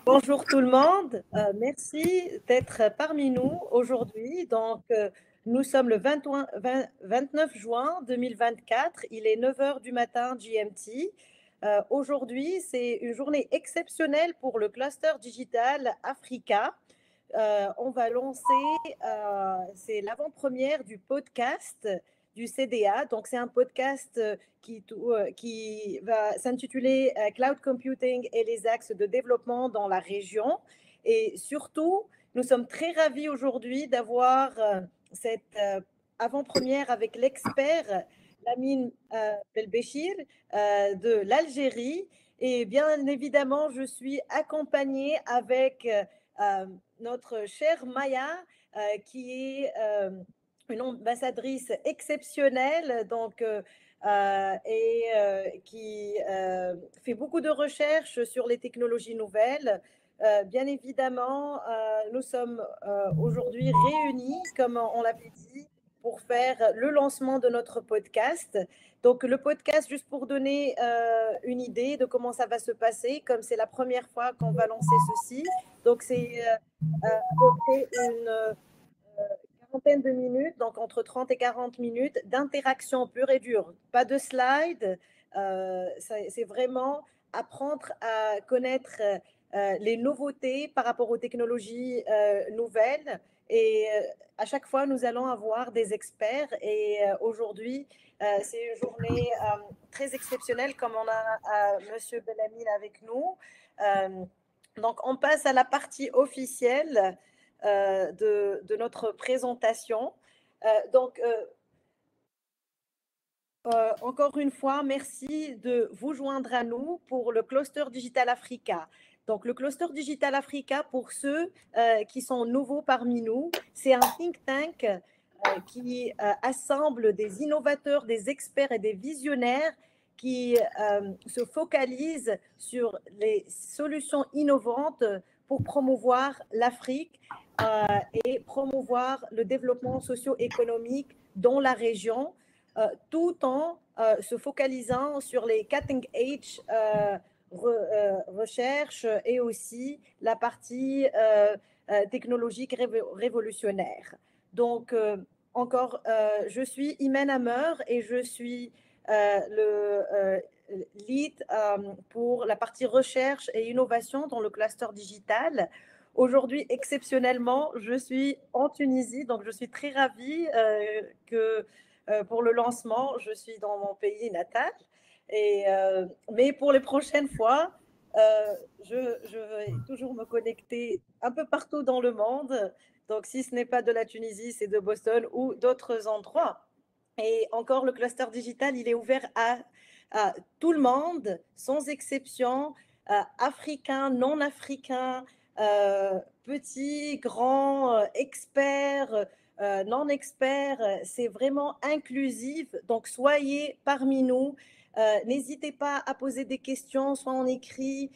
Bonjour tout le monde, merci d'être parmi nous aujourd'hui. Nous sommes le 29 juin 2024, il est 9 heures du matin GMT. Aujourd'hui, c'est une journée exceptionnelle pour le cluster digital Africa. On va lancer, c'est l'avant-première du podcast du CDA. Donc, c'est un podcast qui va s'intituler Cloud Computing et les axes de développement dans la région. Et surtout, nous sommes très ravis aujourd'hui d'avoir cette avant-première avec l'expert Lamine Belbéchir de l'Algérie. Et bien évidemment, je suis accompagnée avec notre chère Maya, qui est une ambassadrice exceptionnelle, qui fait beaucoup de recherches sur les technologies nouvelles. Bien évidemment, nous sommes aujourd'hui réunis, comme on l'avait dit, pour faire le lancement de notre podcast. Donc, le podcast, juste pour donner une idée de comment ça va se passer, comme c'est la première fois qu'on va lancer ceci. Donc, c'est à peu près une quarantaine de minutes, donc entre 30 et 40 minutes d'interaction pure et dure. Pas de slides, c'est vraiment apprendre à connaître les nouveautés par rapport aux technologies nouvelles. Et à chaque fois, nous allons avoir des experts. Et aujourd'hui, c'est une journée très exceptionnelle, comme on a Monsieur Belhamine avec nous. Donc, on passe à la partie officielle de notre présentation. Encore une fois, merci de vous joindre à nous pour le Cluster Digital Africa. Donc, le Cluster Digital Africa, pour ceux qui sont nouveaux parmi nous, c'est un think tank qui assemble des innovateurs, des experts et des visionnaires qui se focalisent sur les solutions innovantes pour promouvoir l'Afrique et promouvoir le développement socio-économique dans la région, tout en se focalisant sur les cutting edge recherches et aussi la partie technologique révolutionnaire. Donc, je suis Imen Hammer et je suis le lead pour la partie recherche et innovation dans le cluster digital. Aujourd'hui, exceptionnellement, je suis en Tunisie, donc je suis très ravie que pour le lancement, je suis dans mon pays natal. Mais pour les prochaines fois, je vais toujours me connecter un peu partout dans le monde. Donc, si ce n'est pas de la Tunisie, c'est de Boston ou d'autres endroits. Et encore, le cluster digital, il est ouvert à tout le monde, sans exception, africains, non africains, petits, grands, experts, non experts. C'est vraiment inclusif. Donc, soyez parmi nous. N'hésitez pas à poser des questions, soit en écrit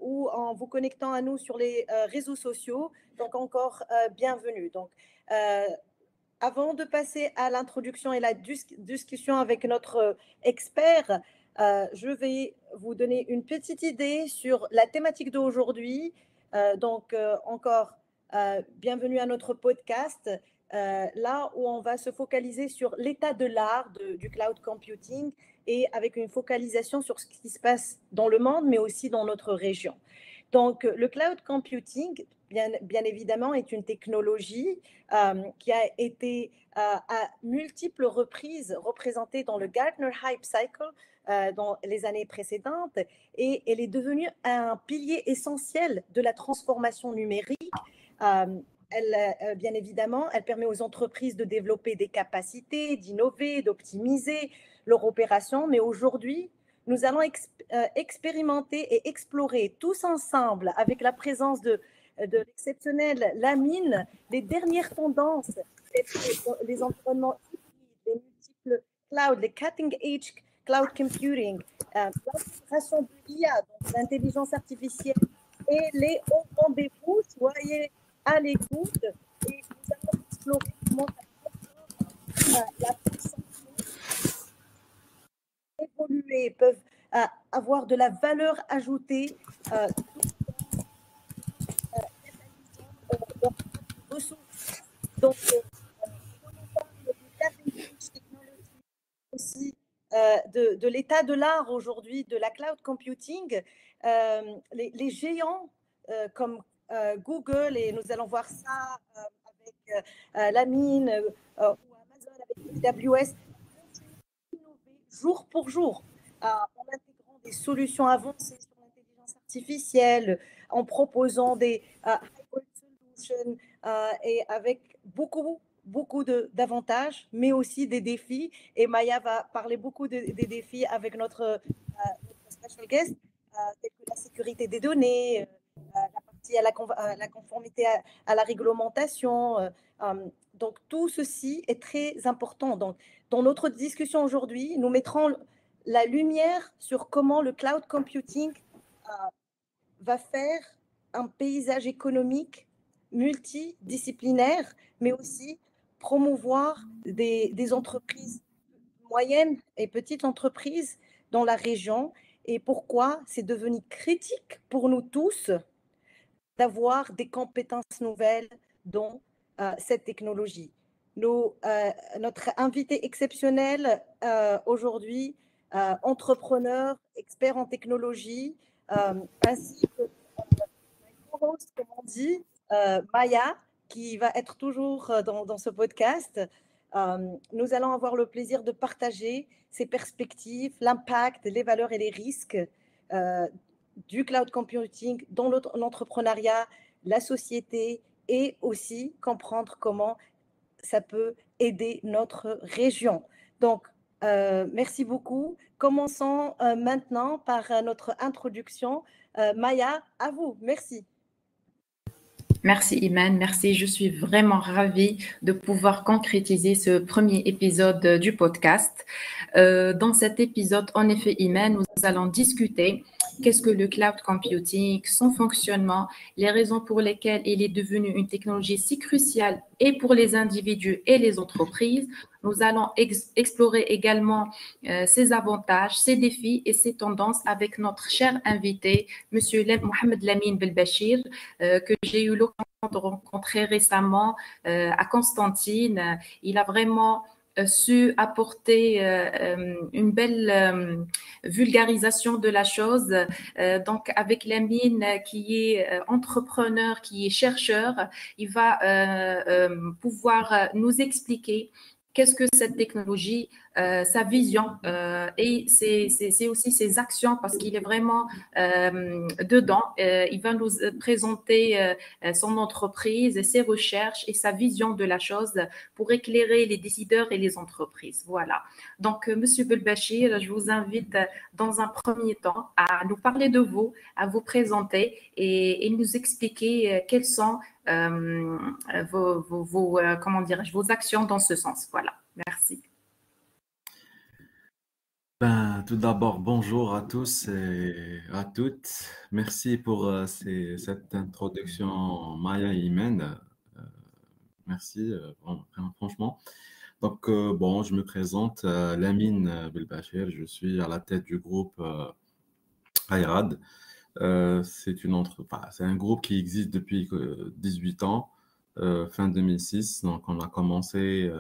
ou en vous connectant à nous sur les réseaux sociaux. Donc, encore bienvenue. Donc, avant de passer à l'introduction et la discussion avec notre expert, je vais vous donner une petite idée sur la thématique d'aujourd'hui. Bienvenue à notre podcast, là où on va se focaliser sur l'état de l'art du cloud computing et avec une focalisation sur ce qui se passe dans le monde, mais aussi dans notre région. Donc, le cloud computing, bien évidemment, est une technologie qui a été à multiples reprises représentée dans le Gartner Hype Cycle dans les années précédentes, et elle est devenue un pilier essentiel de la transformation numérique. Bien évidemment, elle permet aux entreprises de développer des capacités, d'innover, d'optimiser leur opération, mais aujourd'hui, nous allons expérimenter et explorer tous ensemble, avec la présence de l'exceptionnelle Lamine, les dernières tendances, les environnements hybrides, les multiples clouds, les cutting edge cloud computing, l'intégration de l'IA, donc l'intelligence artificielle, et les hauts rendez-vous. Soyez à l'écoute et nous allons explorer comment la puissance évoluer, peuvent avoir de la valeur ajoutée ressources. Donc, quand on parle de cutting-edge technology, aussi de l'état de l'art aujourd'hui, de la cloud computing, les géants comme Google, et nous allons voir ça avec Lamine ou Amazon avec AWS, innover jour pour jour en intégrant des solutions avancées sur l'intelligence artificielle, en proposant des hybrid solutions et avec beaucoup d'avantages, mais aussi des défis. Et Maya va parler beaucoup des défis avec notre special guest, tels que la sécurité des données, la partie à la conformité à la réglementation. Donc, tout ceci est très important. Donc, dans notre discussion aujourd'hui, nous mettrons la lumière sur comment le cloud computing va faire un paysage économique multidisciplinaire, mais aussi promouvoir des entreprises moyennes et petites entreprises dans la région, et pourquoi c'est devenu critique pour nous tous d'avoir des compétences nouvelles dans cette technologie. Notre invité exceptionnel aujourd'hui, entrepreneur, expert en technologie, ainsi que co-host, comme on dit, Maya, qui va être toujours dans ce podcast. Nous allons avoir le plaisir de partager ses perspectives, l'impact, les valeurs et les risques du cloud computing dans l'entrepreneuriat, la société, et aussi comprendre comment ça peut aider notre région. Donc, merci beaucoup. Commençons maintenant par notre introduction. Maya, à vous. Merci. Merci Iman, merci. Je suis vraiment ravie de pouvoir concrétiser ce premier épisode du podcast. Dans cet épisode, en effet, Iman, nous allons discuter qu'est-ce que le cloud computing, son fonctionnement, les raisons pour lesquelles il est devenu une technologie si cruciale et pour les individus et les entreprises. Nous allons explorer également ses avantages, ses défis et ses tendances avec notre cher invité, Monsieur Mohamed Lamine Belbachir, que j'ai eu l'occasion de rencontrer récemment à Constantine. Il a vraiment su apporter une belle vulgarisation de la chose. Donc, avec Lamine, qui est entrepreneur, qui est chercheur, il va pouvoir nous expliquer qu'est-ce que cette technologie, sa vision et c'est aussi ses actions, parce qu'il est vraiment dedans. Il va nous présenter son entreprise et ses recherches et sa vision de la chose pour éclairer les décideurs et les entreprises. Voilà. Donc, Monsieur Belbachir, je vous invite dans un premier temps à nous parler de vous, à vous présenter et nous expliquer quelles sont comment dirais-je, vos actions dans ce sens. Voilà, merci. Tout d'abord, bonjour à tous et à toutes. Merci pour cette introduction, Maya et Imen. Euh, merci, franchement. Donc, bon, je me présente, Lamine Belbachir. Je suis à la tête du groupe IRAD. C'est un groupe qui existe depuis 18 ans, fin 2006. Donc, on a commencé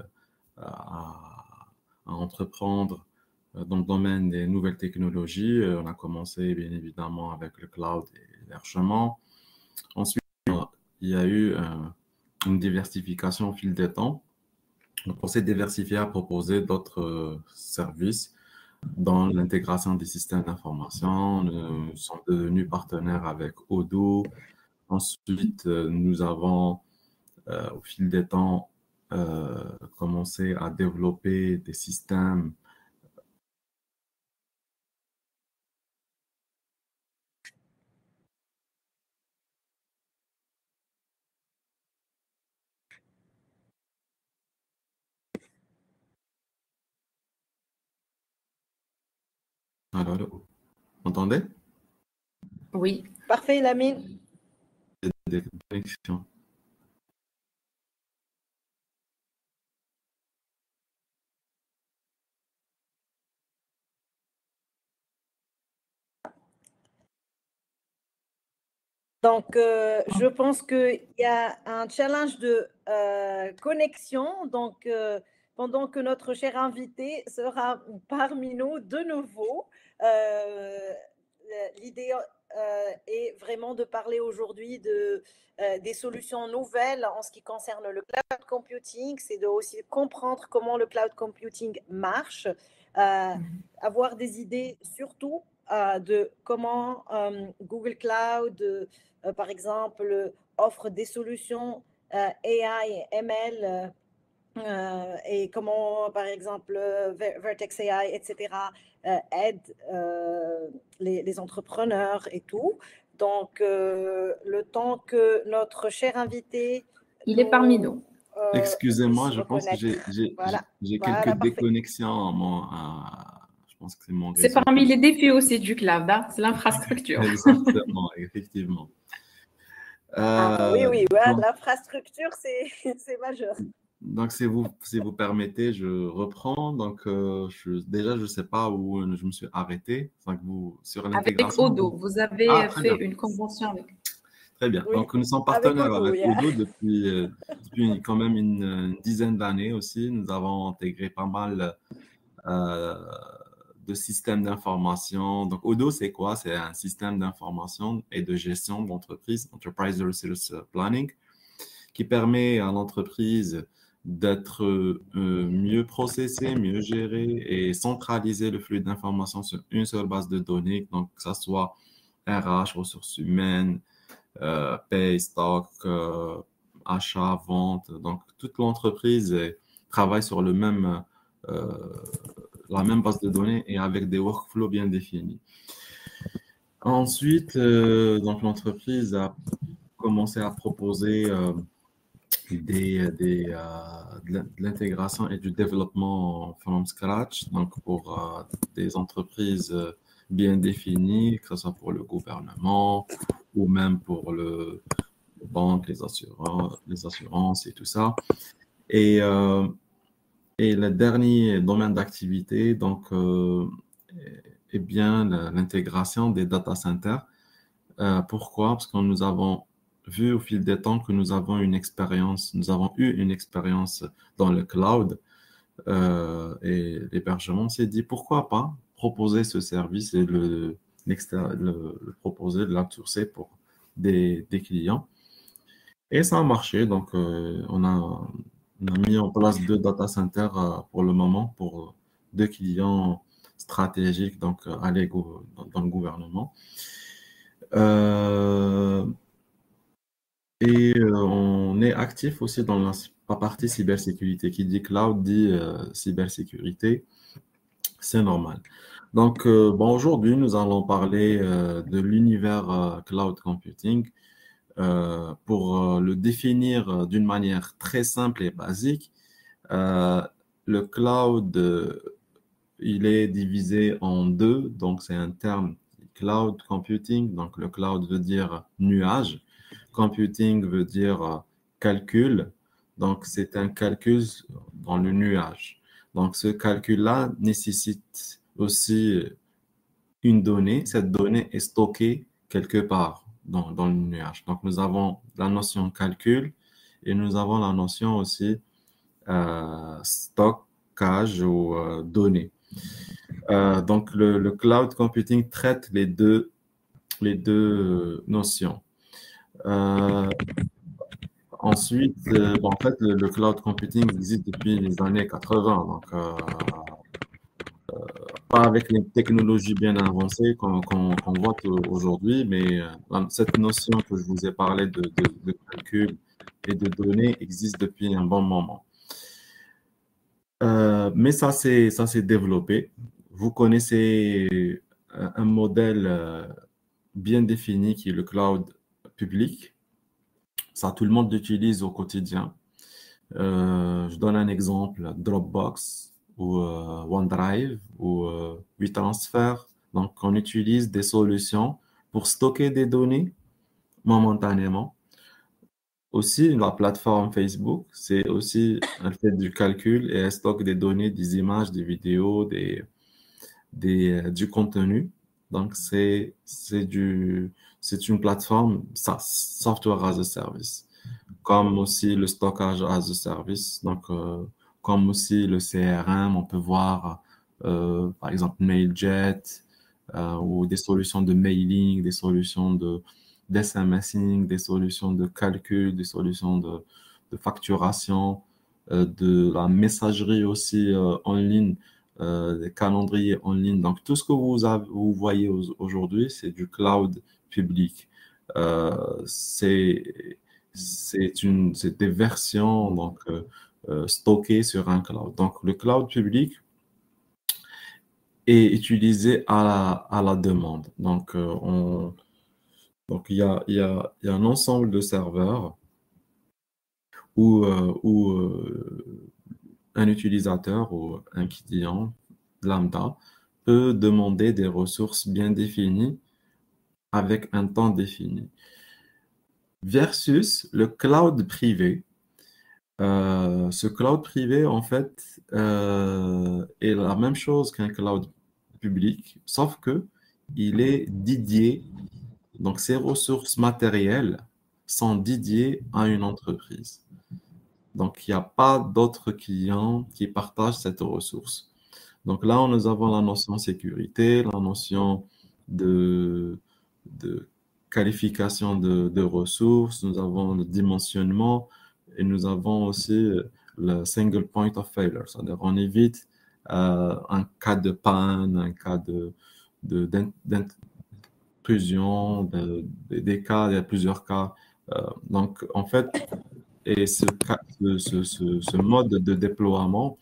à entreprendre dans le domaine des nouvelles technologies. On a commencé bien évidemment avec le cloud et l'hébergement. Ensuite, il y a eu une diversification au fil des temps. Donc, on s'est diversifié à proposer d'autres services dans l'intégration des systèmes d'information. Nous sommes devenus partenaires avec Odoo. Ensuite, nous avons, au fil des temps, commencé à développer des systèmes. Alors, vous m'entendez? Oui. Parfait, Lamine. Des connexions. Donc, je pense qu'il y a un challenge de connexion. Donc, pendant que notre cher invité sera parmi nous de nouveau, l'idée est vraiment de parler aujourd'hui des solutions nouvelles en ce qui concerne le cloud computing. C'est de aussi comprendre comment le cloud computing marche, avoir des idées surtout de comment Google Cloud, par exemple, offre des solutions AI et ML et comment, par exemple, Vertex AI, etc., aide les entrepreneurs et tout. Donc, le temps que notre cher invité Il est parmi nous. Excusez-moi, puisse je pense que reconnaître. Voilà, j'ai quelques voilà, parfait. déconnexions. Je pense que c'est mon C'est réseau parmi les défis aussi du cloud, hein, c'est l'infrastructure. Exactement, effectivement. Oui, oui, ouais, Donc, l'infrastructure, c'est majeur. donc, si vous permettez, je reprends. Donc, déjà, je ne sais pas où je me suis arrêté. Donc, sur Avec l'intégration. Odo, vous Ah, avez très fait bien. une convention avec. Très bien. Oui, Donc, nous sommes avec partenaires Odoo, avec yeah. Odoo depuis quand même une dizaine d'années aussi. Nous avons intégré pas mal euh, de systèmes d'information. Donc, Odoo, c'est quoi? C'est un système d'information et de gestion d'entreprise, Enterprise Resource Planning, qui permet à l'entreprise d'être mieux processée, mieux gérée et centraliser le flux d'informations sur une seule base de données, donc que ce soit RH, ressources humaines, paye, stock, achat, vente. Donc, toute l'entreprise travaille sur euh, la même base de données et avec des workflows bien définis. Ensuite, donc l'entreprise a commencé à proposer de l'intégration et du développement from scratch, donc pour des entreprises bien définies, que ce soit pour le gouvernement ou même pour les banques, les assurances et tout ça. Et, euh, et le dernier domaine d'activité, donc, est bien l'intégration des data centers. Pourquoi? Parce que nous avons vu au fil des temps que nous avons eu une expérience dans le cloud et l'hébergement. On s'est dit pourquoi pas proposer ce service et le proposer, de l'outsourcer pour des clients. Et ça a marché. Donc, on a mis en place 2 data centers pour le moment pour 2 clients stratégiques donc, dans le gouvernement. Euh, on est actif aussi dans la partie cybersécurité. Qui dit cloud dit cybersécurité, c'est normal. Donc, bon, aujourd'hui, nous allons parler de l'univers cloud computing pour le définir d'une manière très simple et basique. Euh, le cloud, il est divisé en deux, donc c'est un terme cloud computing. Donc, le cloud veut dire nuage. Computing veut dire calcul. Donc, c'est un calcul dans le nuage. Donc, ce calcul-là nécessite aussi une donnée. Cette donnée est stockée quelque part dans le nuage. Donc, nous avons la notion calcul et nous avons la notion aussi stockage ou données. Donc, le cloud computing traite les deux notions. Ensuite, en fait, le cloud computing existe depuis les années 80, donc pas avec les technologies bien avancées qu'on voit aujourd'hui, mais cette notion que je vous ai parlé de calcul et de données existe depuis un bon moment. Mais ça s'est développé. Vous connaissez un modèle bien défini qui est le cloud public. Ça, tout le monde l'utilise au quotidien. Je donne un exemple, Dropbox ou OneDrive ou WeTransfer. Donc, on utilise des solutions pour stocker des données momentanément. Aussi, la plateforme Facebook, elle fait du calcul et elle stocke des données, des images, des vidéos, du contenu Donc, c'est une plateforme SaaS, Software as a Service, comme aussi le stockage as a service, donc comme aussi le CRM, on peut voir par exemple Mailjet ou des solutions de mailing, des solutions d'SMSing, des solutions de calcul, des solutions de facturation, de la messagerie aussi en ligne, des calendriers en ligne. Donc tout ce que vous voyez aujourd'hui, c'est du cloud public. C'est des versions donc, stockées sur un cloud. Donc, le cloud public est utilisé à la demande. Donc, il y a un ensemble de serveurs où un utilisateur ou un client lambda peut demander des ressources bien définies avec un temps défini. Versus le cloud privé. Ce cloud privé, en fait, est la même chose qu'un cloud public, sauf que il est dédié, donc ses ressources matérielles sont dédiées à une entreprise. Donc, il n'y a pas d'autres clients qui partagent cette ressource. Donc là, nous avons la notion sécurité, la notion de qualification de ressources, nous avons le dimensionnement et nous avons aussi le single point of failure, c'est-à-dire on évite un cas de panne, un cas d'intrusion, des cas, il y a plusieurs cas. Donc en fait, et ce mode de déploiement,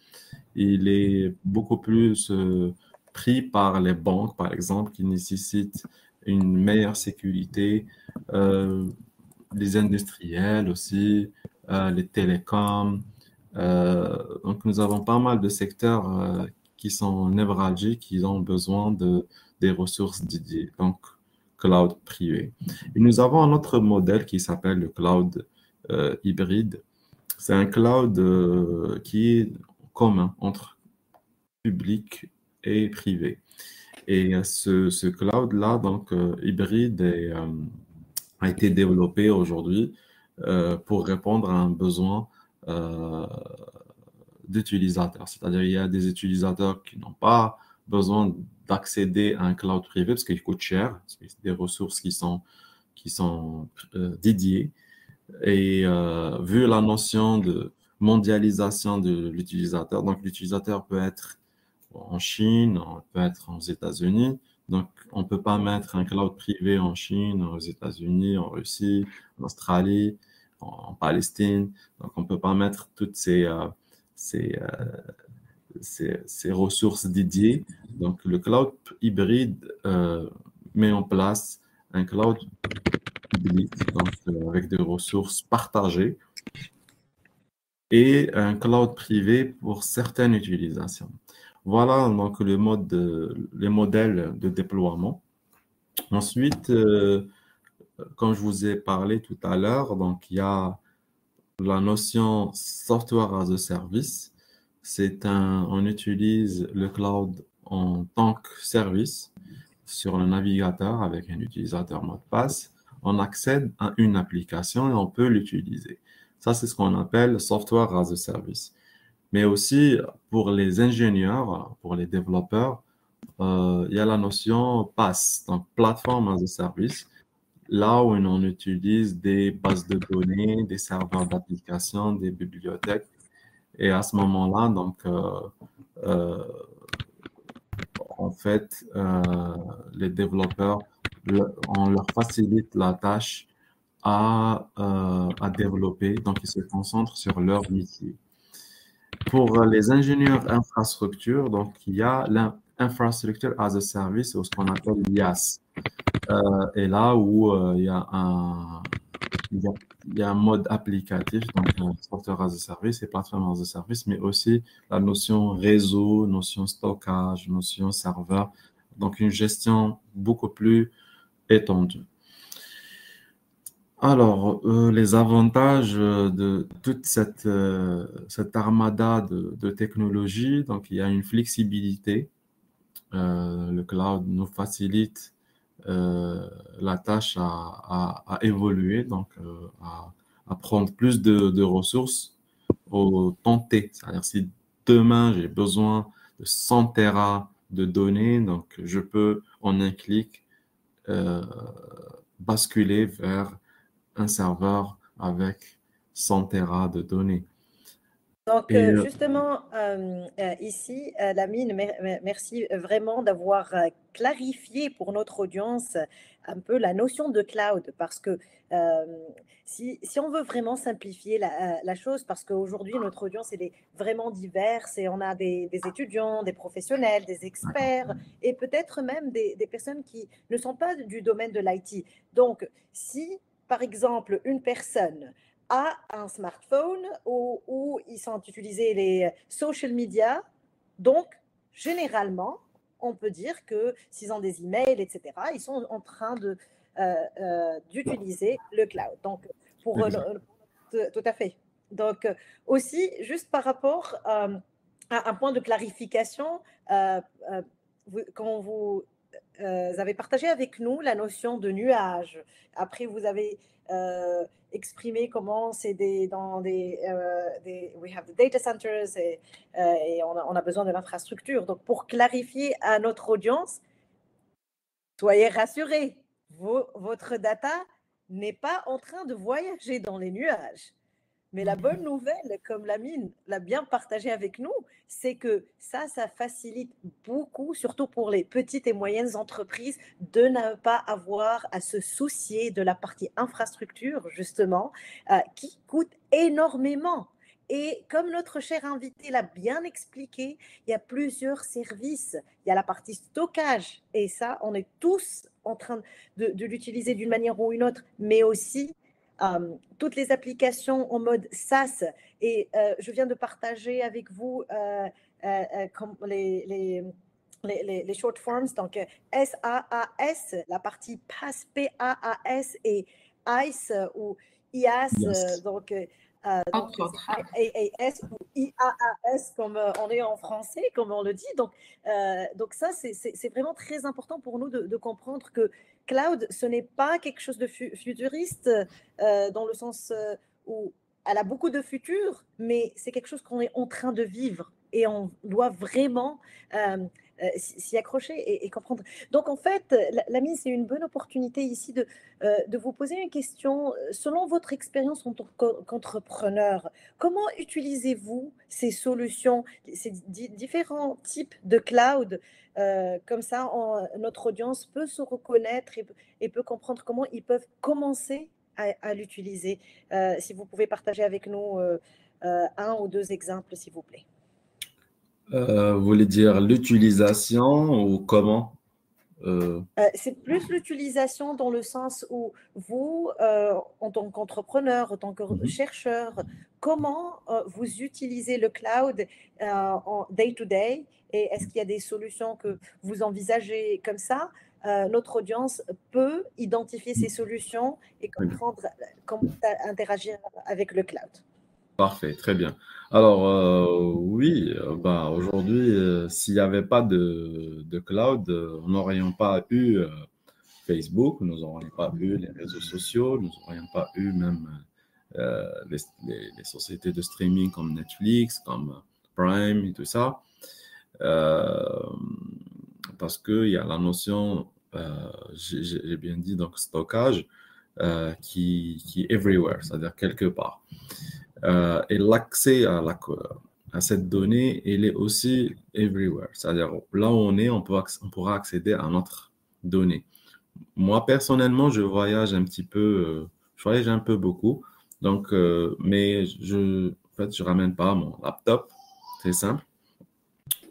il est beaucoup plus pris par les banques, par exemple, qui nécessitent une meilleure sécurité, les industriels aussi, les télécoms. Donc, nous avons pas mal de secteurs qui sont névralgiques, qui ont besoin des ressources dédiées, donc cloud privé. Et nous avons un autre modèle qui s'appelle le cloud hybride. C'est un cloud qui est commun entre public et privé. Et ce cloud-là, donc hybride, a été développé aujourd'hui pour répondre à un besoin euh, d'utilisateurs. C'est-à-dire il y a des utilisateurs qui n'ont pas besoin d'accéder à un cloud privé parce qu'il coûte cher, parce que c'est des ressources qui sont dédiées. Et vu la notion de mondialisation de l'utilisateur, donc l'utilisateur peut être en Chine, on peut être aux États-Unis. Donc, on ne peut pas mettre un cloud privé en Chine, aux États-Unis, en Russie, en Australie, en Palestine. Donc, on ne peut pas mettre toutes ces, ces ressources dédiées. Donc, le cloud hybride met en place un cloud public, donc avec des ressources partagées, et un cloud privé pour certaines utilisations. Voilà donc les modèles de déploiement. Ensuite, comme je vous ai parlé tout à l'heure, donc il y a la notion software as a service. On utilise le cloud en tant que service sur le navigateur avec un utilisateur mot de passe. On accède à une application et on peut l'utiliser. Ça, c'est ce qu'on appelle software as a service. Mais aussi, pour les ingénieurs, pour les développeurs, il y a la notion PaaS, donc Platform as a Service, là où on utilise des bases de données, des serveurs d'application, des bibliothèques. Et à ce moment-là, donc, en fait, les développeurs, on leur facilite la tâche à développer, donc ils se concentrent sur leur métier. Pour les ingénieurs infrastructure, donc il y a l'infrastructure as a service, ou ce qu'on appelle l'IaaS. Et là où il y a un mode applicatif, donc software as a service et plateforme as a service, mais aussi la notion réseau, notion stockage, notion serveur, donc une gestion beaucoup plus étendue. Alors, les avantages de toute cette armada de technologies, donc il y a une flexibilité le cloud nous facilite la tâche à évoluer, donc à prendre plus de ressources au temps T. C'est-à-dire si demain j'ai besoin de 100 Tera de données, donc je peux en un clic basculer vers un serveur avec 100 Tera de données. Donc, Et justement, ici, Lamine, merci vraiment d'avoir clarifié pour notre audience un peu la notion de cloud, parce que euh, si on veut vraiment simplifier la chose, parce qu'aujourd'hui, notre audience, elle est vraiment diverse et on a des étudiants, des professionnels, des experts et peut-être même des personnes qui ne sont pas du domaine de l'IT. Donc, si, par exemple, une personne à un smartphone où ils sont utilisés les social media. Donc, généralement, on peut dire que s'ils ont des emails, etc., ils sont en train d'utiliser le cloud. Donc, pour tout à fait. Donc, aussi, juste par rapport à un point de clarification, quand vous avez partagé avec nous la notion de nuage. Après, vous avez exprimé comment c'est dans we have the data centers et on a besoin de l'infrastructure. Donc, pour clarifier à notre audience, soyez rassurés, votre data n'est pas en train de voyager dans les nuages. Mais la bonne nouvelle, comme Lamine l'a bien partagé avec nous, c'est que ça facilite beaucoup, surtout pour les petites et moyennes entreprises, de ne pas avoir à se soucier de la partie infrastructure, justement, qui coûte énormément. Et comme notre cher invité l'a bien expliqué, il y a plusieurs services. Il y a la partie stockage, et ça, on est tous en train de l'utiliser d'une manière ou une autre, mais aussi toutes les applications en mode SaaS. Et je viens de partager avec vous comme les short forms, donc SaaS, la partie PaaS, PaaS et IaaS ou IaaS, yes. donc Entre autres. IaaS ou IaaS comme on est en français, comme on le dit. Donc ça, c'est vraiment très important pour nous de comprendre que cloud, ce n'est pas quelque chose de futuriste dans le sens où elle a beaucoup de futur, mais c'est quelque chose qu'on est en train de vivre et on doit vraiment s'y accrocher et comprendre. Donc, en fait, Lamine, c'est une bonne opportunité ici de vous poser une question. Selon votre expérience en tant qu'entrepreneur, comment utilisez-vous ces solutions, ces différents types de cloud comme ça, notre audience peut se reconnaître et peut comprendre comment ils peuvent commencer à l'utiliser. Si vous pouvez partager avec nous un ou deux exemples, s'il vous plaît. Vous voulez dire l'utilisation ou comment? C'est plus l'utilisation dans le sens où vous, en tant qu'entrepreneur, en tant que chercheur, comment vous utilisez le cloud en day-to-day et est-ce qu'il y a des solutions que vous envisagez comme ça? Notre audience peut identifier ces solutions et comprendre comment interagir avec le cloud. Parfait, très bien. Alors, oui, bah, aujourd'hui, s'il n'y avait pas de cloud, nous n'aurions pas eu Facebook, nous n'aurions pas eu les réseaux sociaux, nous n'aurions pas eu même les sociétés de streaming comme Netflix, comme Prime et tout ça. Parce qu'il y a la notion, j'ai bien dit, donc stockage, qui est everywhere, c'est-à-dire quelque part. Et l'accès à cette donnée, elle est aussi everywhere. C'est-à-dire, là où on est, on pourra accéder à notre donnée. Moi, personnellement, je voyage un petit peu, je voyage un peu beaucoup. Donc, mais en fait, je ramène pas mon laptop. C'est simple.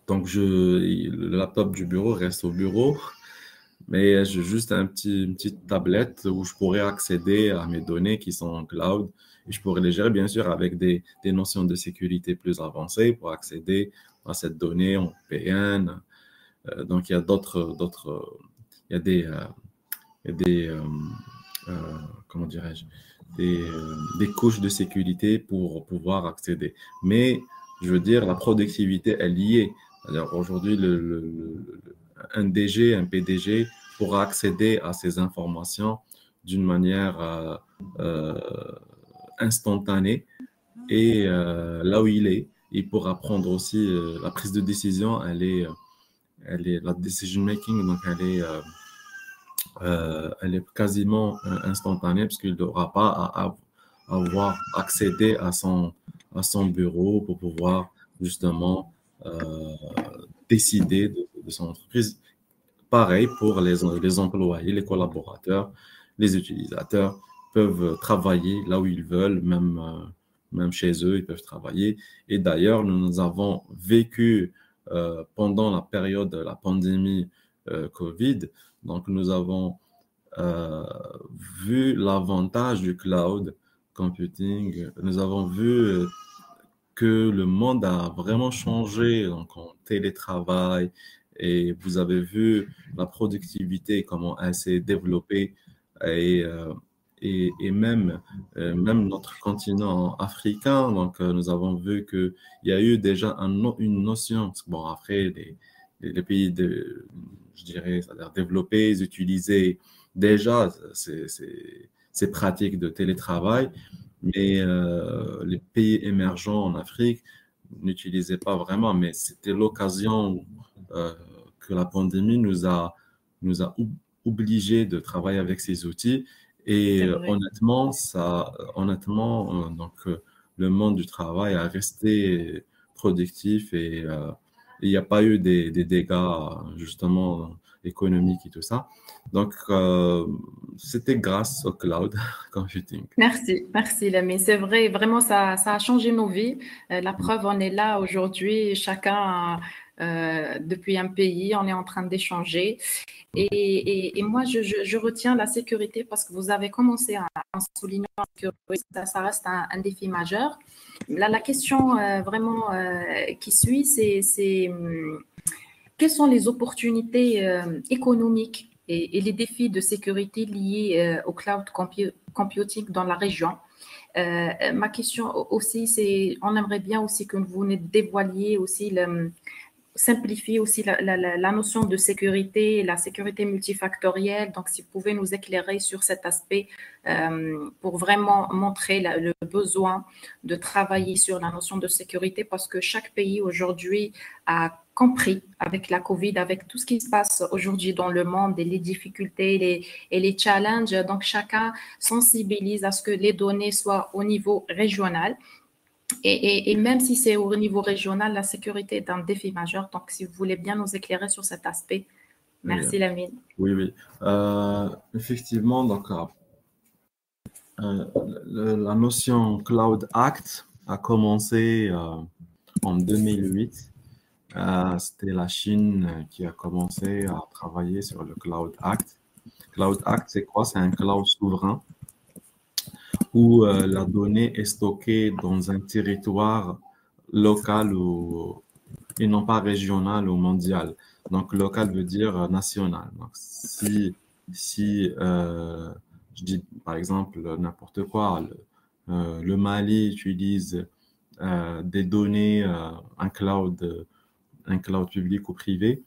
Donc, le laptop du bureau reste au bureau. Mais j'ai juste une petite tablette où je pourrais accéder à mes données qui sont en cloud. Et je pourrais les gérer, bien sûr, avec des notions de sécurité plus avancées pour accéder à cette donnée en VPN. Donc, il y a il y a des comment dirais-je, des couches de sécurité pour pouvoir accéder. Mais, je veux dire, la productivité est liée. C'est-à-dire, aujourd'hui, un DG, un PDG pourra accéder à ces informations d'une manière instantanée et là où il pourra prendre aussi la prise de décision, la decision making, donc elle est quasiment instantanée parce qu'il n'aura pas à avoir accédé à son bureau pour pouvoir justement décider de son entreprise. Pareil pour les employés, les collaborateurs, les utilisateurs peuvent travailler là où ils veulent, même chez eux, ils peuvent travailler. Et d'ailleurs, nous avons vécu pendant la période de la pandémie Covid, donc nous avons euh, vu l'avantage du cloud computing. Nous avons vu que le monde a vraiment changé donc en télétravail et vous avez vu la productivité, comment elle s'est développée et, euh, et même notre continent africain. Donc, nous avons vu qu'il y a eu déjà une notion. Bon, après, les pays, je dirais, c'est-à-dire développés, ils utilisaient déjà ces pratiques de télétravail, mais les pays émergents en Afrique n'utilisaient pas vraiment, mais c'était l'occasion euh, que la pandémie nous a obligés de travailler avec ces outils. Et C'est vrai. honnêtement, donc, le monde du travail a resté productif et il n'y a pas eu des dégâts, justement, économiques et tout ça. Donc, c'était grâce au cloud computing. Merci Lamine. C'est vrai, vraiment, ça a changé nos vies. La preuve, on est là aujourd'hui, chacun depuis un pays, on est en train d'échanger. Et moi, je retiens la sécurité parce que vous avez commencé en soulignant que ça reste un défi majeur. Là, la question vraiment qui suit, quelles sont les opportunités économiques et les défis de sécurité liés au cloud computing dans la région? Ma question aussi, c'est, on aimerait bien aussi que vous nous dévoiliez aussi simplifier aussi la notion de sécurité, la sécurité multifactorielle. Donc, si vous pouvez nous éclairer sur cet aspect pour vraiment montrer le besoin de travailler sur la notion de sécurité parce que chaque pays aujourd'hui a compris avec la COVID, avec tout ce qui se passe aujourd'hui dans le monde et les difficultés et les challenges. Donc, chacun sensibilise à ce que les données soient au niveau régional. Et même si c'est au niveau régional, la sécurité est un défi majeur. Donc, si vous voulez bien nous éclairer sur cet aspect, Oui, merci Lamine. oui, oui. Effectivement, donc, euh, la notion Cloud Act a commencé en 2008. C'était la Chine qui a commencé à travailler sur le Cloud Act. Cloud Act, c'est quoi? C'est un cloud souverain où la donnée est stockée dans un territoire local et non pas régional ou mondial. Donc, local veut dire national. Donc, si je dis par exemple n'importe quoi, le Mali utilise des données, un cloud public ou privé,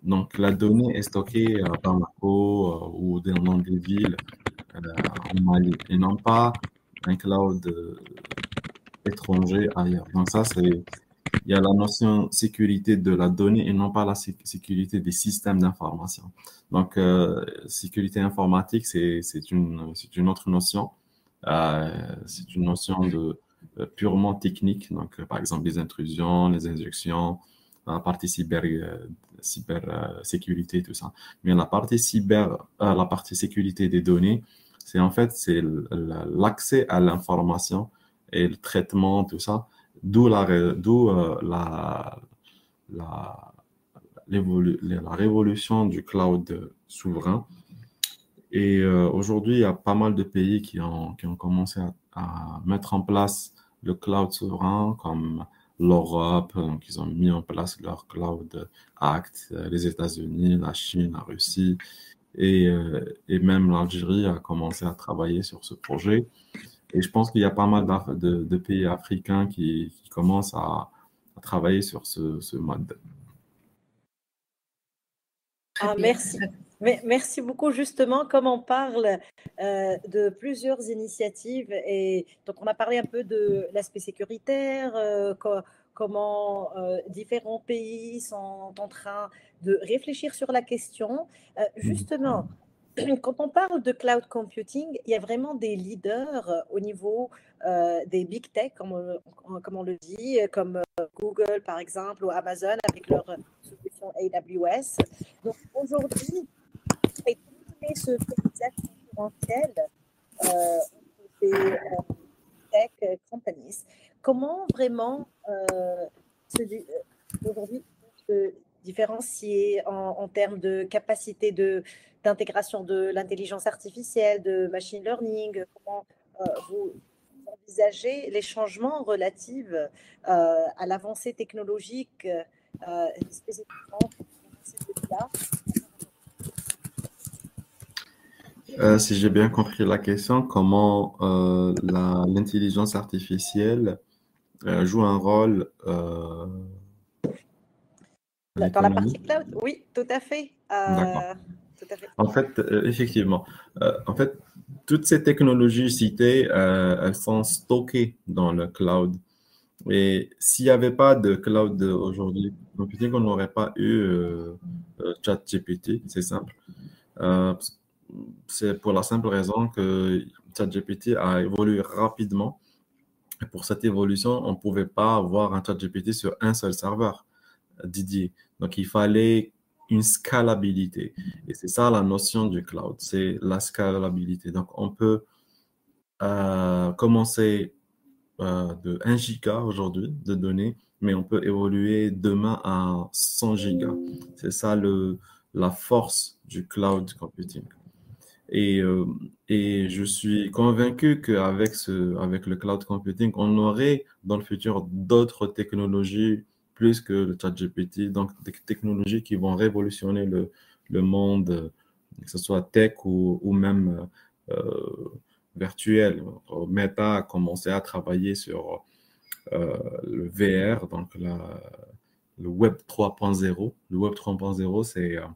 donc la donnée est stockée à Bamako ou dans des villes en Mali et non pas un cloud étranger ailleurs. Donc ça, il y a la notion sécurité de la donnée et non pas la sécurité des systèmes d'information. Donc, sécurité informatique, c'est une autre notion. C'est une notion purement technique. Donc, par exemple, les intrusions, les injections, la partie sécurité, tout ça. Mais la partie sécurité des données, c'est l'accès à l'information et le traitement, tout ça. D'où la, la révolution du cloud souverain. Et aujourd'hui, il y a pas mal de pays qui ont commencé à mettre en place le cloud souverain, comme l'Europe, donc ils ont mis en place leur Cloud Act, les États-Unis, la Chine, la Russie, et même l'Algérie a commencé à travailler sur ce projet. Et je pense qu'il y a pas mal de pays africains qui commencent à travailler sur ce mode. Très bien. Merci. Merci beaucoup. Justement, comme on parle de plusieurs initiatives, et donc on a parlé un peu de l'aspect sécuritaire, comment différents pays sont en train de réfléchir sur la question. Justement, quand on parle de cloud computing, il y a vraiment des leaders au niveau des big tech, comme on le dit, comme Google par exemple ou Amazon avec leur solution AWS. Donc aujourd'hui, et trouver ce paysage concurrentiel entre ces tech companies, comment vraiment aujourd'hui se différencier en termes de capacité d'intégration de l'intelligence artificielle, de machine learning, comment vous envisagez les changements relatifs à l'avancée technologique spécifiquement là. Si j'ai bien compris la question, comment l'intelligence artificielle joue un rôle à Dans la l'économie? partie cloud, oui, tout à fait. D'accord. Tout à fait. En fait, effectivement, en fait, toutes ces technologies citées, elles sont stockées dans le cloud. Et s'il n'y avait pas de cloud aujourd'hui, computing, on n'aurait pas eu ChatGPT, c'est simple. Euh, c'est pour la simple raison que ChatGPT a évolué rapidement. Et pour cette évolution, on ne pouvait pas avoir un ChatGPT sur un seul serveur dédié. Donc, il fallait une scalabilité. Et c'est ça la notion du cloud, c'est la scalabilité. Donc, on peut commencer de 1 giga aujourd'hui de données, mais on peut évoluer demain à 100 gigas. C'est ça la force du cloud computing. Et, euh, et je suis convaincu avec le cloud computing, on aurait dans le futur d'autres technologies plus que le ChatGPT, donc des technologies qui vont révolutionner le monde, que ce soit tech ou même virtuel. Meta a commencé à travailler sur le VR, donc le Web 3.0. Le Web 3.0,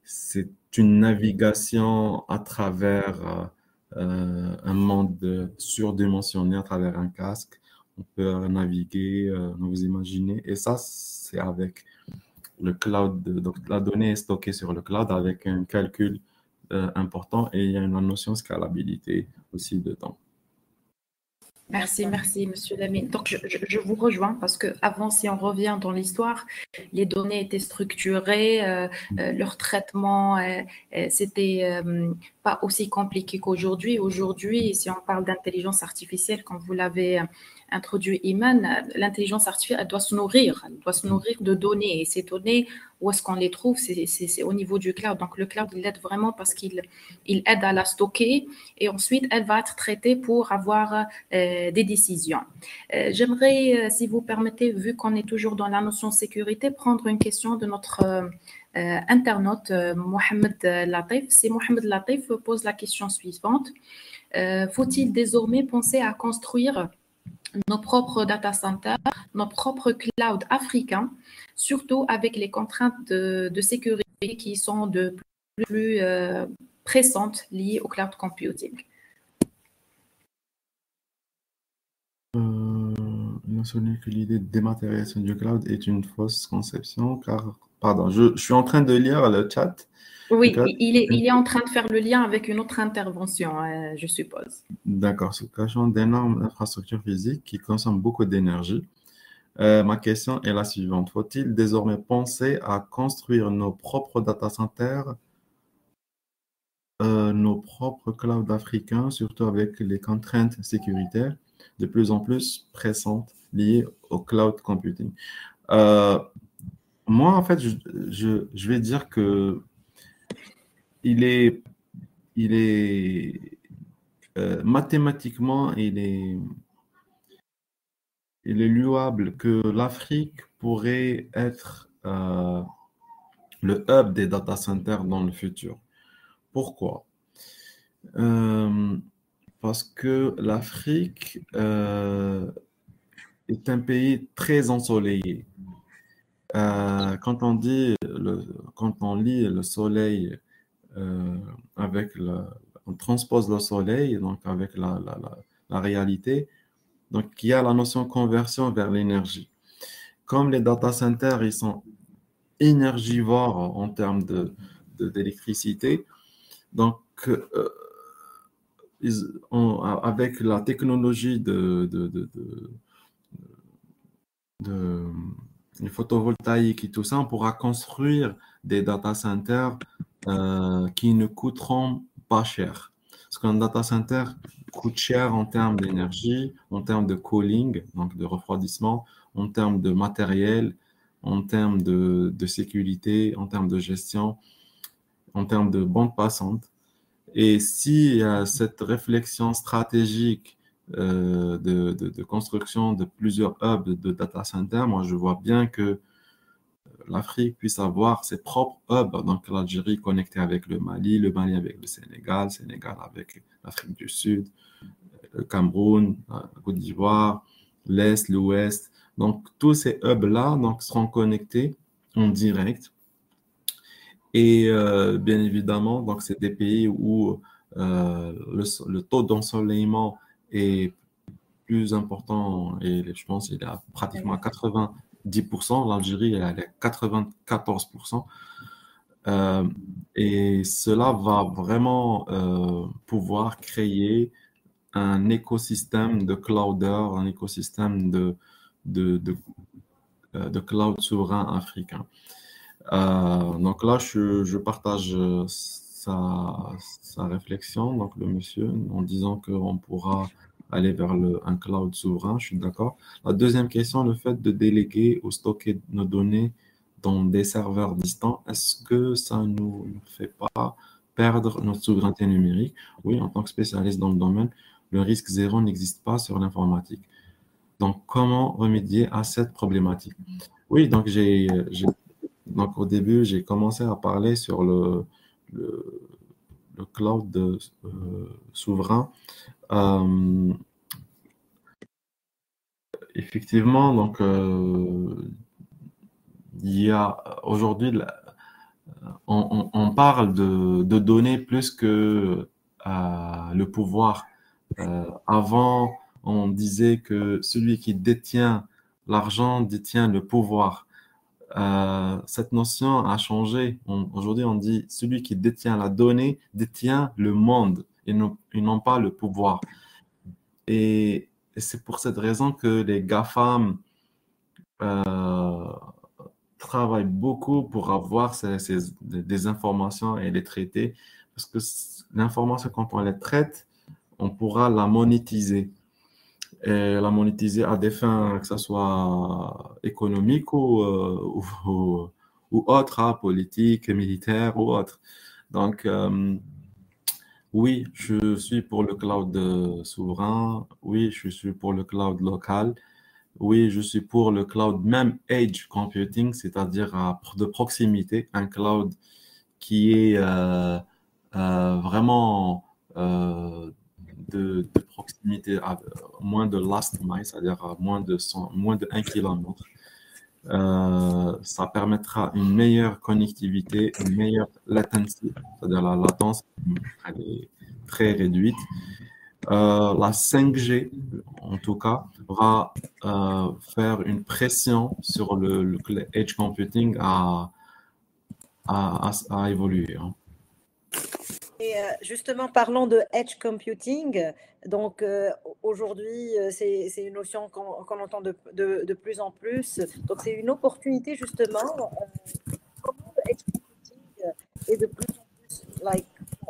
c'est une navigation à travers un monde surdimensionné, à travers un casque. On peut naviguer, vous imaginez. Et ça, c'est avec le cloud. Donc, la donnée est stockée sur le cloud avec un calcul important et il y a une notion de scalabilité aussi dedans. Merci, Monsieur Lamine. Donc, je vous rejoins parce que avant, si on revient dans l'histoire, les données étaient structurées, leur traitement, c'était pas aussi compliqué qu'aujourd'hui. Aujourd'hui, si on parle d'intelligence artificielle, comme vous l'avez introduit, Iman, l'intelligence artificielle, elle doit se nourrir de données. Et ces données, où est-ce qu'on les trouve? C'est au niveau du cloud. Donc, le cloud, il aide vraiment parce qu'il aide à la stocker et ensuite, elle va être traitée pour avoir des décisions. J'aimerais, si vous permettez, vu qu'on est toujours dans la notion sécurité, prendre une question de notre internaute Mohamed Latif. Si Mohamed Latif pose la question suivante, faut-il désormais penser à construire nos propres data centers, nos propres clouds africains, surtout avec les contraintes de sécurité qui sont de plus en plus pressantes liées au cloud computing? Mentionner que l'idée de dématérialisation du cloud est une fausse conception, car, pardon, je suis en train de lire le chat. Oui, il est en train de faire le lien avec une autre intervention, je suppose. D'accord, se cachant d'énormes infrastructures physiques qui consomment beaucoup d'énergie. Ma question est la suivante. Faut-il désormais penser à construire nos propres data centers, nos propres clouds africains, surtout avec les contraintes sécuritaires de plus en plus pressantes liées au cloud computing? Moi, en fait, je vais dire que il est, il est mathématiquement, il est louable que l'Afrique pourrait être le hub des data centers dans le futur. Pourquoi? Euh, Parce que l'Afrique est un pays très ensoleillé. Quand on dit, quand on lit le soleil euh, on transpose le soleil, donc avec la réalité, donc il y a la notion de conversion vers l'énergie. Comme les data centers, ils sont énergivores en termes d'électricité, donc avec la technologie de, le photovoltaïque et tout ça, on pourra construire des data centers qui ne coûteront pas cher. Parce qu'un data center coûte cher en termes d'énergie, en termes de cooling, donc de refroidissement, en termes de matériel, en termes de sécurité, en termes de gestion, en termes de bande passante. Et si cette réflexion stratégique de construction de plusieurs hubs de data centers, moi je vois bien que l'Afrique puisse avoir ses propres hubs. Donc l'Algérie connectée avec le Mali avec le Sénégal avec l'Afrique du Sud, le Cameroun, la Côte d'Ivoire, l'Est, l'Ouest. Donc tous ces hubs-là donc, seront connectés en direct. Et bien évidemment, donc c'est des pays où le taux d'ensoleillement est plus important et je pense qu'il est pratiquement à 90%. L'Algérie elle est à 94%. Euh, et cela va vraiment pouvoir créer un écosystème de clouders, un écosystème de, de, de cloud souverain africain. Donc là, je partage sa réflexion, donc le monsieur, en disant qu'on pourra aller vers un cloud souverain, je suis d'accord. La deuxième question, le fait de déléguer ou stocker nos données dans des serveurs distants, est-ce que ça ne nous fait pas perdre notre souveraineté numérique? Oui, en tant que spécialiste dans le domaine, le risque zéro n'existe pas sur l'informatique. Donc, comment remédier à cette problématique? Oui, donc donc, au début, j'ai commencé à parler sur le, le cloud souverain. Euh, Effectivement, donc, il y a aujourd'hui, on parle de données plus que le pouvoir. Avant, on disait que celui qui détient l'argent détient le pouvoir. Cette notion a changé. Aujourd'hui, on dit celui qui détient la donnée détient le monde et non pas le pouvoir. Et c'est pour cette raison que les GAFAM euh, travaillent beaucoup pour avoir des informations et les traiter. Parce que l'information, quand on les traite, on pourra la monétiser. Et la monétiser à des fins, que ce soit économiques ou autres, hein, politiques, militaires ou autres. Donc, oui, je suis pour le cloud souverain. Oui, je suis pour le cloud local. Oui, je suis pour le cloud même edge computing, c'est-à-dire de proximité, un cloud qui est vraiment de proximité, à moins de last mile, c'est-à-dire à moins de 1 kilomètre. Ça permettra une meilleure connectivité, une meilleure latency, c'est-à-dire la latence, elle est très réduite. La 5G, en tout cas, va faire une pression sur le edge computing à évoluer, hein. Et justement, parlant de edge computing, donc aujourd'hui, c'est une notion qu'on entend de plus en plus. Donc, c'est une opportunité justement. Comment le edge computing est de plus en plus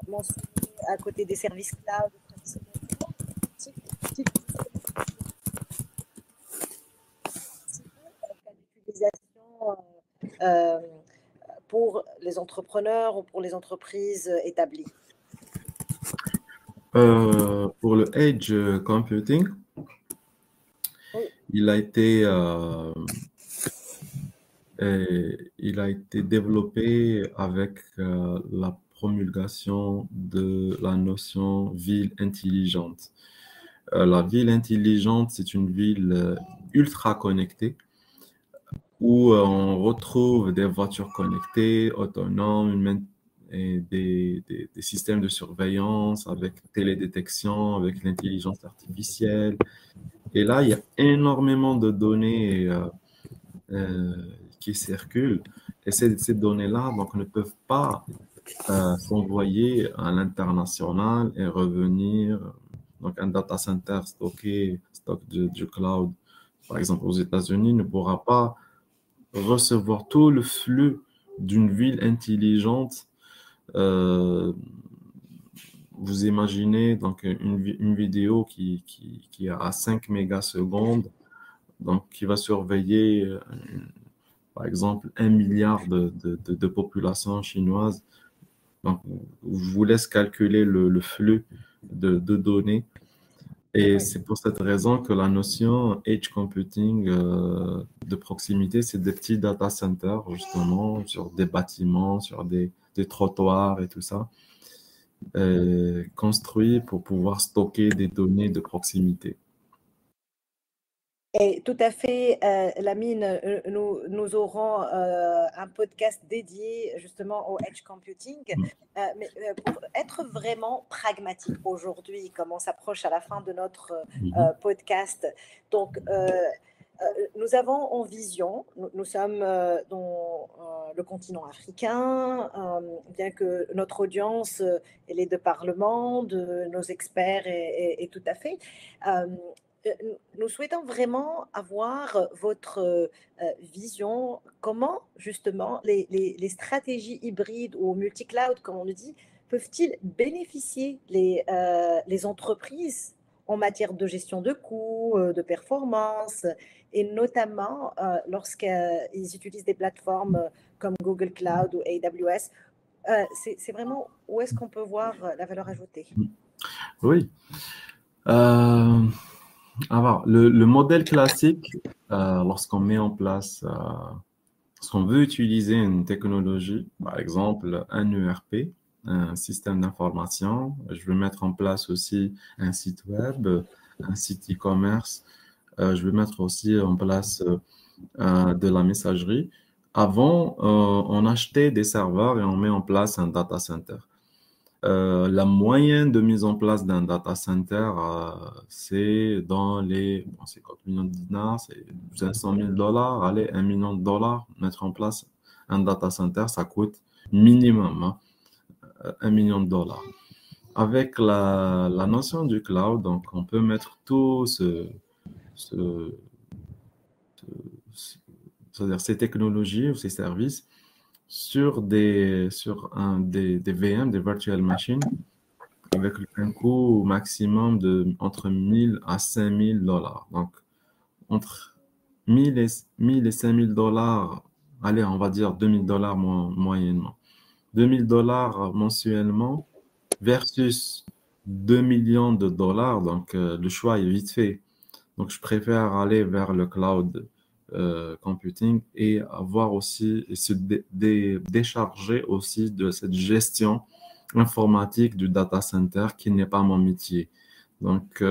mentionné à côté des services cloud traditionnels. C'est un cas d'utilisation euh, pour les entrepreneurs ou pour les entreprises établies. Pour le edge computing, Oui. il a été, il a été développé avec la promulgation de la notion ville intelligente. La ville intelligente, c'est une ville ultra connectée où on retrouve des voitures connectées, autonomes, et des systèmes de surveillance avec télédétection, avec l'intelligence artificielle. Et là, il y a énormément de données euh, qui circulent. Et ces données-là donc, ne peuvent pas s'envoyer à l'international et revenir. Donc, un data center stock du cloud, par exemple aux États-Unis, ne pourra pas recevoir tout le flux d'une ville intelligente. Euh, Vous imaginez donc une vidéo qui a à 5 mégasecondes, donc qui va surveiller, par exemple, 1 milliard de population chinoise. Donc, je vous laisse calculer le flux de données. Et c'est pour cette raison que la notion edge computing de proximité, c'est des petits data centers, justement, sur des bâtiments, sur des trottoirs et tout ça, construits pour pouvoir stocker des données de proximité. Et tout à fait, Lamine, nous aurons un podcast dédié justement au edge computing. Mais pour être vraiment pragmatique aujourd'hui, comme on s'approche à la fin de notre podcast, donc nous avons en vision, nous sommes dans le continent africain, bien que notre audience, elle est de parlement, de nos experts et tout à fait. Nous souhaitons vraiment avoir votre vision, comment justement les stratégies hybrides ou multi-cloud, comme on le dit, peuvent-ils bénéficier les entreprises en matière de gestion de coûts, de performance, et notamment lorsqu'ils utilisent des plateformes comme Google Cloud ou AWS. C'est vraiment où est-ce qu'on peut voir la valeur ajoutée? Oui. Alors, le modèle classique, lorsqu'on met en place, lorsqu'on veut utiliser une technologie, par exemple un ERP, un système d'information, je veux mettre en place aussi un site web, un site e-commerce, je veux mettre aussi en place de la messagerie. Avant, on achetait des serveurs et on met en place un data center. La moyenne de mise en place d'un data center, c'est dans les 50 millions de dinars, c'est 500 000 $. Allez, 1 million de dollars, mettre en place un data center, ça coûte minimum 1 million de dollars. Avec la notion du cloud, donc on peut mettre tout c'est-à-dire ces technologies ou ces services sur des VM, des virtual machines, avec un coût maximum de entre 1000 à 5000 $. Donc, entre 1000 et 5000 $, allez, on va dire 2000 $ moyennement. 2000 $ mensuellement versus 2 millions de dollars. Donc, le choix est vite fait. Donc, je préfère aller vers le cloud computing et avoir aussi, et se décharger aussi de cette gestion informatique du data center qui n'est pas mon métier. Donc,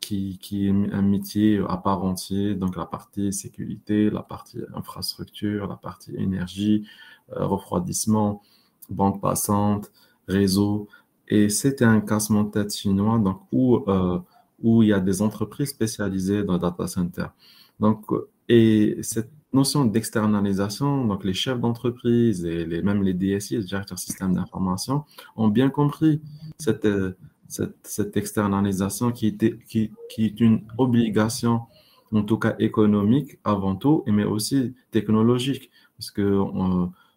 qui est un métier à part entière, donc la partie sécurité, la partie infrastructure, la partie énergie, refroidissement, bande passante, réseau. Et c'était un casse-tête chinois donc, où il y a des entreprises spécialisées dans le data center. Donc, et cette notion d'externalisation, donc les chefs d'entreprise et même les DSI, les directeurs système d'information, ont bien compris cette externalisation qui est une obligation, en tout cas économique avant tout, mais aussi technologique, parce que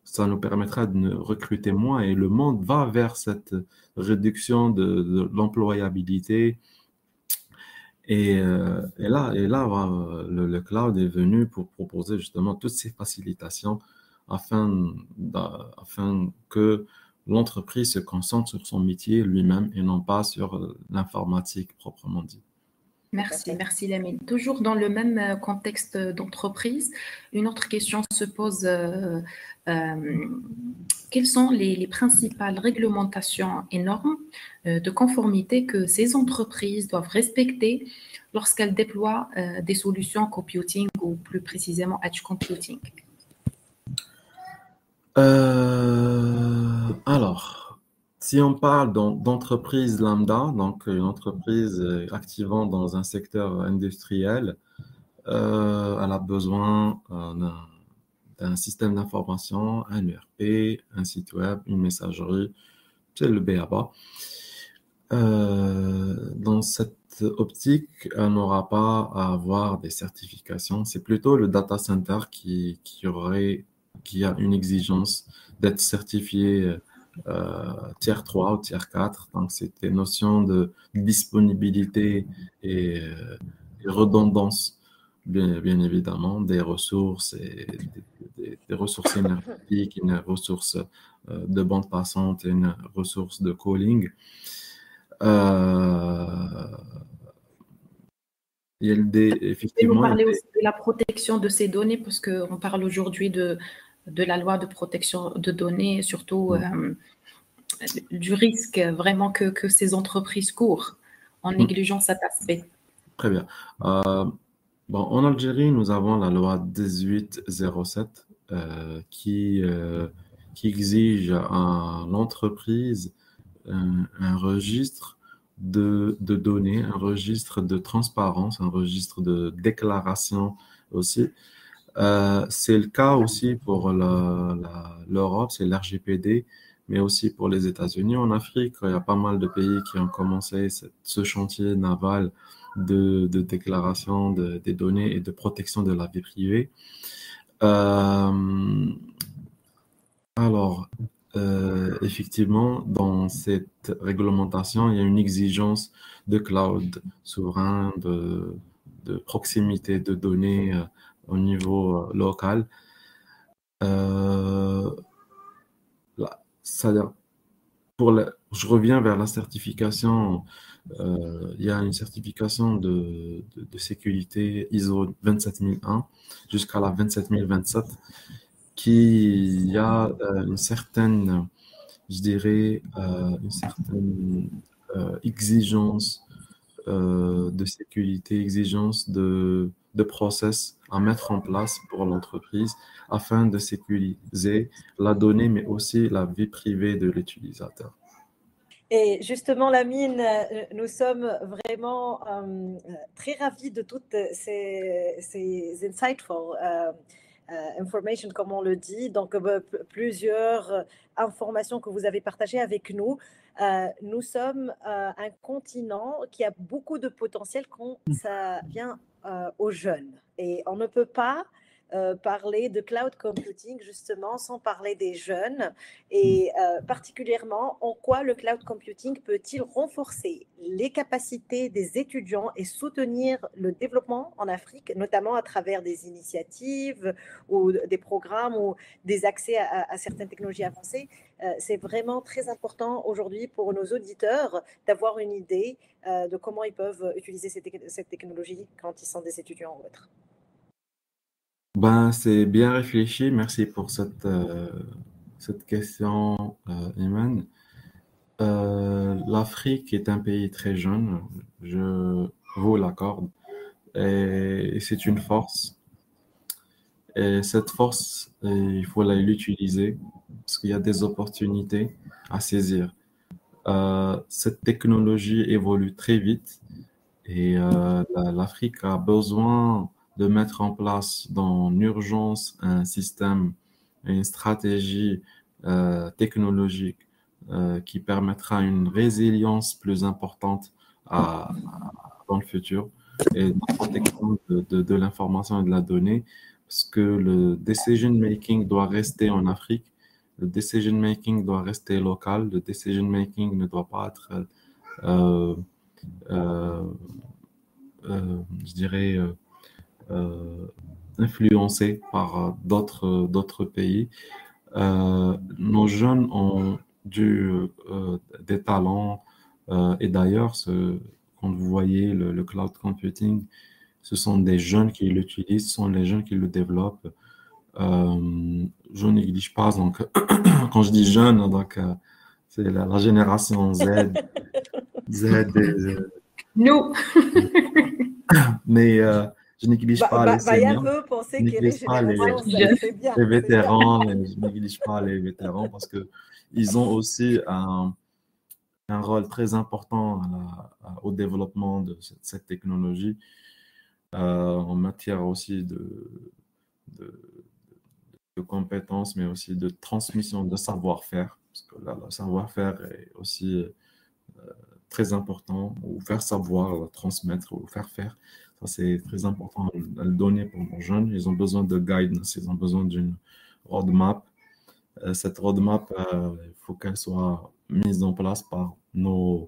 ça nous permettra de recruter moins et le monde va vers cette réduction de l'employabilité. Et là, le cloud est venu pour proposer justement toutes ces facilitations afin que l'entreprise se concentre sur son métier lui-même et non pas sur l'informatique proprement dit. Merci Lamine. Toujours dans le même contexte d'entreprise, une autre question se pose. Quelles sont les principales réglementations et normes de conformité que ces entreprises doivent respecter lorsqu'elles déploient des solutions computing ou ou plus précisément edge computing? Alors, si on parle d'entreprise lambda, donc une entreprise activant dans un secteur industriel, elle a besoin d'un système d'information, un ERP, un site web, une messagerie, c'est le B.A.-ba. Dans cette optique, elle n'aura pas à avoir des certifications. C'est plutôt le data center qui a une exigence d'être certifié tier 3 ou tier 4. Donc, c'est des notions de disponibilité et redondance, bien évidemment, des ressources des ressources énergétiques, une ressource de bande passante et une ressource de calling. Il y a effectivement, nous parler aussi de la protection de ces données, parce qu'on parle aujourd'hui de la loi de protection de données, surtout du risque vraiment que ces entreprises courent en négligeant cet aspect. Très bien. En Algérie, nous avons la loi 1807 qui exige à l'entreprise un registre de données, un registre de transparence, un registre de déclaration aussi. C'est le cas aussi pour l'Europe, c'est l'RGPD, mais aussi pour les États-Unis. En Afrique, il y a pas mal de pays qui ont commencé ce chantier naval de déclaration des données et de protection de la vie privée. Effectivement, dans cette réglementation, il y a une exigence de cloud souverain, de proximité de données au niveau local. Je reviens vers la certification. Il y a une certification de sécurité ISO 27001 jusqu'à la 27027 qui a une certaine, je dirais, une certaine exigence de sécurité, exigence de process à mettre en place pour l'entreprise afin de sécuriser la donnée, mais aussi la vie privée de l'utilisateur. Et justement, Lamine, nous sommes vraiment très ravis de toutes ces insightful information, comme on le dit. Donc, plusieurs informations que vous avez partagées avec nous. Nous sommes un continent qui a beaucoup de potentiel quand ça vient aux jeunes. Et on ne peut pas parler de cloud computing justement sans parler des jeunes et particulièrement en quoi le cloud computing peut-il renforcer les capacités des étudiants et soutenir le développement en Afrique, notamment à travers des initiatives ou des programmes ou des accès à certaines technologies avancées. C'est vraiment très important aujourd'hui pour nos auditeurs d'avoir une idée de comment ils peuvent utiliser cette technologie quand ils sont des étudiants ou autres. C'est bien réfléchi. Merci pour cette question, Iman. L'Afrique est un pays très jeune, je vous l'accorde, et c'est une force. Et cette force, il faut l'utiliser parce qu'il y a des opportunités à saisir. Cette technologie évolue très vite et l'Afrique a besoin de mettre en place dans l'urgence un système et une stratégie technologique qui permettra une résilience plus importante dans le futur et la protection de l'information et de la donnée, parce que le decision making doit rester en Afrique, le decision making doit rester local, le decision making ne doit pas être, je dirais, influencé par d'autres pays. Nos jeunes ont des talents et d'ailleurs, quand vous voyez le cloud computing, ce sont des jeunes qui l'utilisent, ce sont les jeunes qui le développent. Je néglige pas, donc quand je dis jeunes, donc c'est la génération Z. Nous. Mais je néglige pas les Maya seniors, veut je penser qu'elle est néglige pas génération Z, c'est bien. les vétérans, je néglige pas les vétérans parce que ils ont aussi un rôle très important au développement de cette technologie en matière aussi de, de compétences, mais aussi de transmission de savoir-faire, parce que là, le savoir-faire est aussi très important, ou faire savoir, transmettre, ou faire faire. Ça, c'est très important à le donner pour nos jeunes. Ils ont besoin de guidance, ils ont besoin d'une roadmap. Cette roadmap, il faut qu'elle soit mise en place par euh,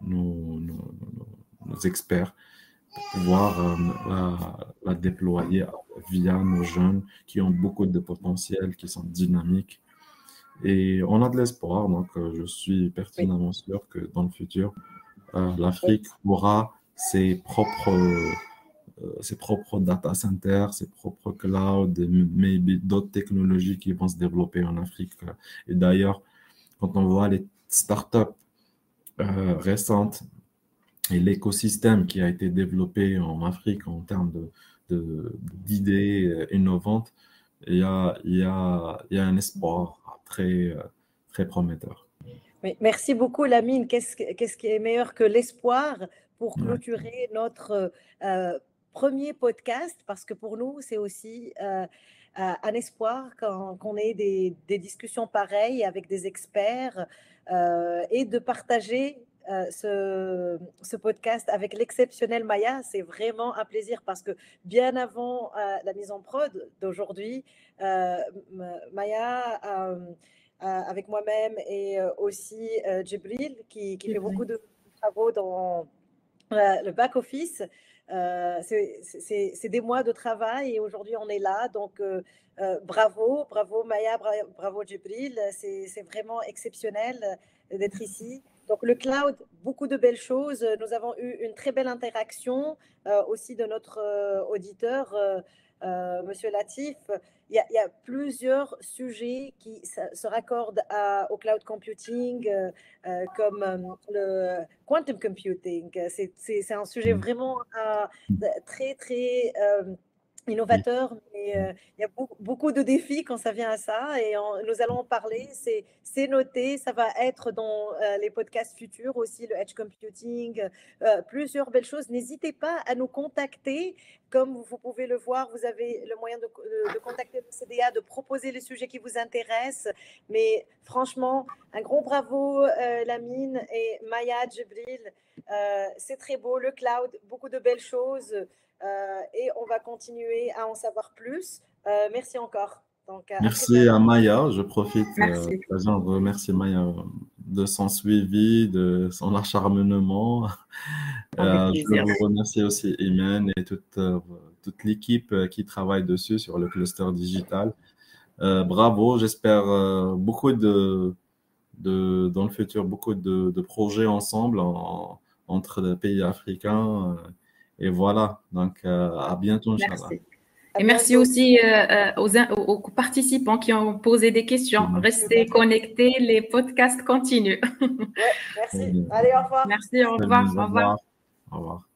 nos experts pour pouvoir la déployer via nos jeunes qui ont beaucoup de potentiel, qui sont dynamiques. Et on a de l'espoir, donc je suis Oui, pertinemment sûr que dans le futur, oui, l'Afrique aura ses propres data centers, ses propres clouds, et maybe d'autres technologies qui vont se développer en Afrique. Et d'ailleurs, quand on voit les startups récentes et l'écosystème qui a été développé en Afrique en termes d'idées innovantes, il y a un espoir très prometteur. oui. Merci beaucoup, Lamine. Qu'est-ce qui est meilleur que l'espoir pour Ouais. clôturer notre premier podcast? Parce que pour nous, c'est aussi un espoir qu'on ait des discussions pareilles avec des experts et de partager ce podcast avec l'exceptionnel Maya. C'est vraiment un plaisir parce que bien avant la mise en prod d'aujourd'hui, Maya avec moi-même et aussi Djibril qui fait beaucoup de travaux dans le back-office. C'est des mois de travail et aujourd'hui on est là. Donc bravo, bravo Maya, bravo Djibril. C'est vraiment exceptionnel d'être ici. Donc le cloud, beaucoup de belles choses. Nous avons eu une très belle interaction aussi de notre auditeur, Monsieur Latif. Il y a plusieurs sujets qui se raccordent au cloud computing, comme le quantum computing. C'est un sujet vraiment très, très innovateur, mais il y a beaucoup de défis quand ça vient à ça, et nous allons en parler. C'est noté, ça va être dans les podcasts futurs aussi, le edge computing, plusieurs belles choses. N'hésitez pas à nous contacter. Comme vous pouvez le voir, vous avez le moyen de contacter le CDA, de proposer les sujets qui vous intéressent. Mais franchement, un gros bravo, Lamine et Maya, Djibril. C'est très beau, le cloud, beaucoup de belles choses. Et on va continuer à en savoir plus. Merci encore. Donc, à très Merci bientôt. à Maya. Je profite de Merci. l'occasion de remercier Maya de son suivi, de son acharnement. Avec Je plaisir. vous remercie aussi, Imen, et toute l'équipe qui travaille dessus sur le cluster digital. Bravo, j'espère dans le futur, beaucoup de projets ensemble entre les pays africains. Et voilà, donc à bientôt, Inch'Allah. Merci. À Et merci bientôt. aussi aux participants qui ont posé des questions. Merci. Restez connectés, les podcasts continuent. Ouais, merci. Allez, au revoir. Merci, au revoir. Salut, Au au revoir. revoir. Au revoir.